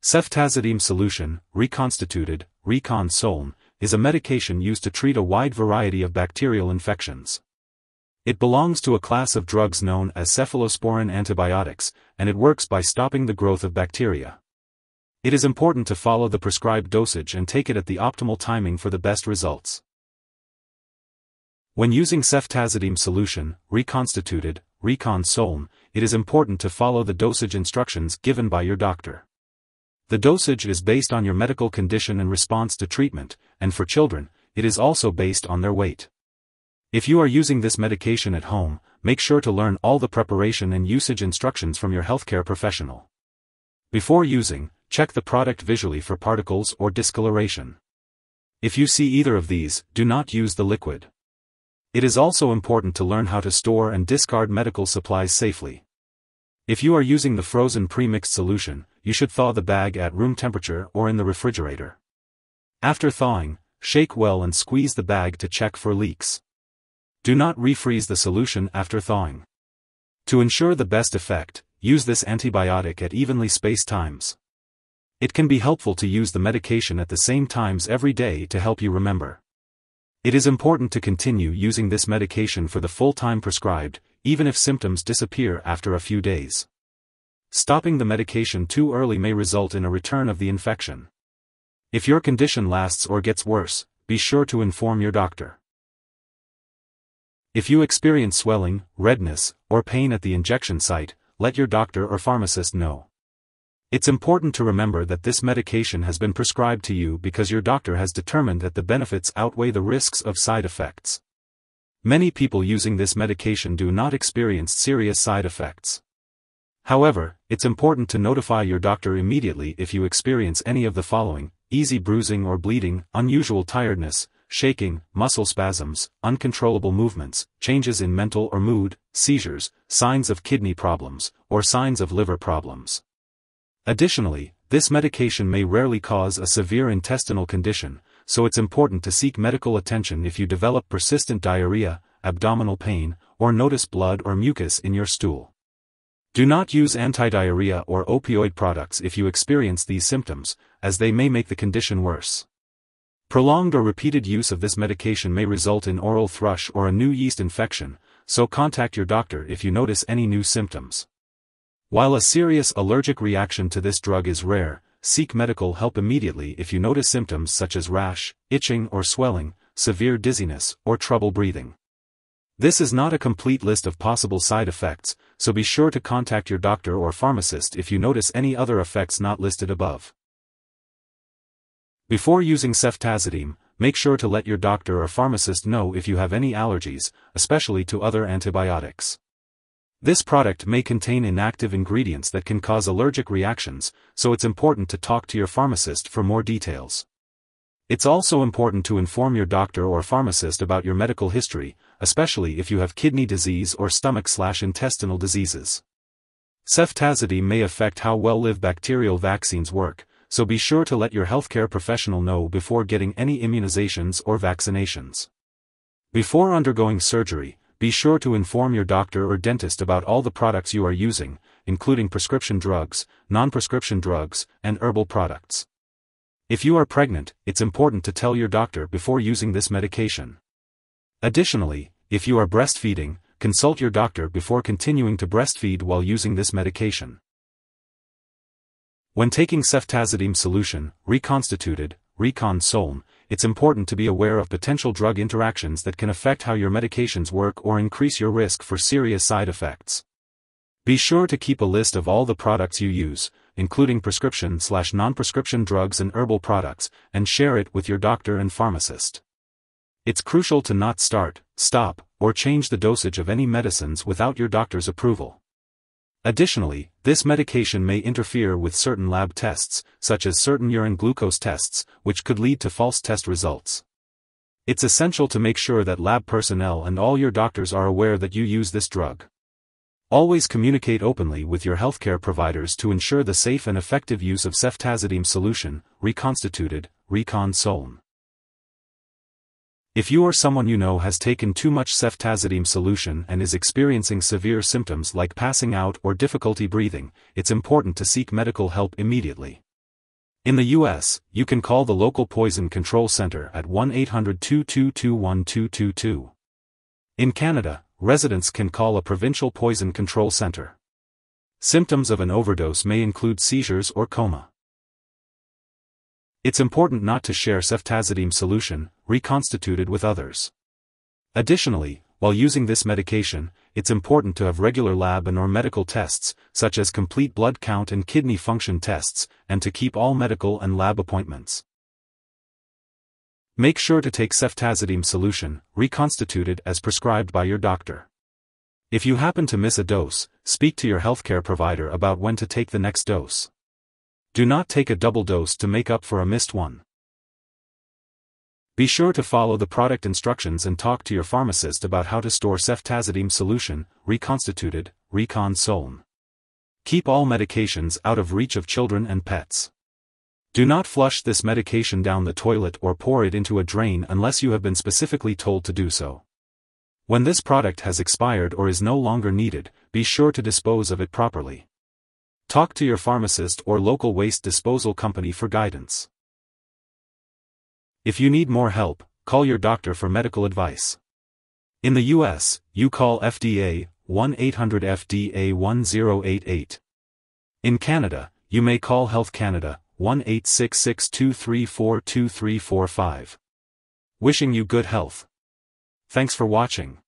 Ceftazidime Solution, Reconstituted, Recon Soln, is a medication used to treat a wide variety of bacterial infections. It belongs to a class of drugs known as cephalosporin antibiotics, and it works by stopping the growth of bacteria. It is important to follow the prescribed dosage and take it at the optimal timing for the best results. When using Ceftazidime Solution, Reconstituted, Recon Soln, it is important to follow the dosage instructions given by your doctor. The dosage is based on your medical condition and response to treatment, and for children, it is also based on their weight. If you are using this medication at home, make sure to learn all the preparation and usage instructions from your healthcare professional. Before using, check the product visually for particles or discoloration. If you see either of these, do not use the liquid. It is also important to learn how to store and discard medical supplies safely. If you are using the frozen pre-mixed solution, you should thaw the bag at room temperature or in the refrigerator. After thawing, shake well and squeeze the bag to check for leaks. Do not refreeze the solution after thawing. To ensure the best effect, use this antibiotic at evenly spaced times. It can be helpful to use the medication at the same times every day to help you remember. It is important to continue using this medication for the full time prescribed, even if symptoms disappear after a few days. Stopping the medication too early may result in a return of the infection. If your condition lasts or gets worse, be sure to inform your doctor. If you experience swelling, redness, or pain at the injection site, let your doctor or pharmacist know. It's important to remember that this medication has been prescribed to you because your doctor has determined that the benefits outweigh the risks of side effects. Many people using this medication do not experience serious side effects. However, it's important to notify your doctor immediately if you experience any of the following: easy bruising or bleeding, unusual tiredness, shaking, muscle spasms, uncontrollable movements, changes in mental or mood, seizures, signs of kidney problems, or signs of liver problems. Additionally, this medication may rarely cause a severe intestinal condition, so it's important to seek medical attention if you develop persistent diarrhea, abdominal pain, or notice blood or mucus in your stool. Do not use anti-diarrhea or opioid products if you experience these symptoms, as they may make the condition worse. Prolonged or repeated use of this medication may result in oral thrush or a new yeast infection, so contact your doctor if you notice any new symptoms. While a serious allergic reaction to this drug is rare, seek medical help immediately if you notice symptoms such as rash, itching or swelling, severe dizziness, or trouble breathing. This is not a complete list of possible side effects, so be sure to contact your doctor or pharmacist if you notice any other effects not listed above. Before using ceftazidime, make sure to let your doctor or pharmacist know if you have any allergies, especially to other antibiotics. This product may contain inactive ingredients that can cause allergic reactions, so it's important to talk to your pharmacist for more details. It's also important to inform your doctor or pharmacist about your medical history, especially if you have kidney disease or stomach/intestinal diseases. Ceftazidime may affect how well-lived bacterial vaccines work, so be sure to let your healthcare professional know before getting any immunizations or vaccinations. Before undergoing surgery, be sure to inform your doctor or dentist about all the products you are using, including prescription drugs, non-prescription drugs, and herbal products. If you are pregnant, it's important to tell your doctor before using this medication. Additionally, if you are breastfeeding, consult your doctor before continuing to breastfeed while using this medication. When taking Ceftazidime Solution, Reconstituted, Recon Soln, it's important to be aware of potential drug interactions that can affect how your medications work or increase your risk for serious side effects. Be sure to keep a list of all the products you use, including prescription/non-prescription drugs and herbal products, and share it with your doctor and pharmacist. It's crucial to not start, stop, or change the dosage of any medicines without your doctor's approval. Additionally, this medication may interfere with certain lab tests, such as certain urine glucose tests, which could lead to false test results. It's essential to make sure that lab personnel and all your doctors are aware that you use this drug. Always communicate openly with your healthcare providers to ensure the safe and effective use of Ceftazidime Solution, Reconstituted, Recon Soln. If you or someone you know has taken too much Ceftazidime Solution and is experiencing severe symptoms like passing out or difficulty breathing, it's important to seek medical help immediately. In the U.S., you can call the local poison control center at 1-800-222-1222. In Canada, residents can call a provincial poison control center. Symptoms of an overdose may include seizures or coma. It's important not to share ceftazidime solution, reconstituted, with others. Additionally, while using this medication, it's important to have regular lab and/or medical tests, such as complete blood count and kidney function tests, and to keep all medical and lab appointments. Make sure to take ceftazidime solution, reconstituted, as prescribed by your doctor. If you happen to miss a dose, speak to your healthcare provider about when to take the next dose. Do not take a double dose to make up for a missed one. Be sure to follow the product instructions and talk to your pharmacist about how to store ceftazidime solution, reconstituted, Recon Soln. Keep all medications out of reach of children and pets. Do not flush this medication down the toilet or pour it into a drain unless you have been specifically told to do so. When this product has expired or is no longer needed, be sure to dispose of it properly. Talk to your pharmacist or local waste disposal company for guidance. If you need more help, call your doctor for medical advice. In the U.S., you call FDA, 1-800-FDA-1088. In Canada, you may call Health Canada, 1-866-234-2345. Wishing you good health. Thanks for watching.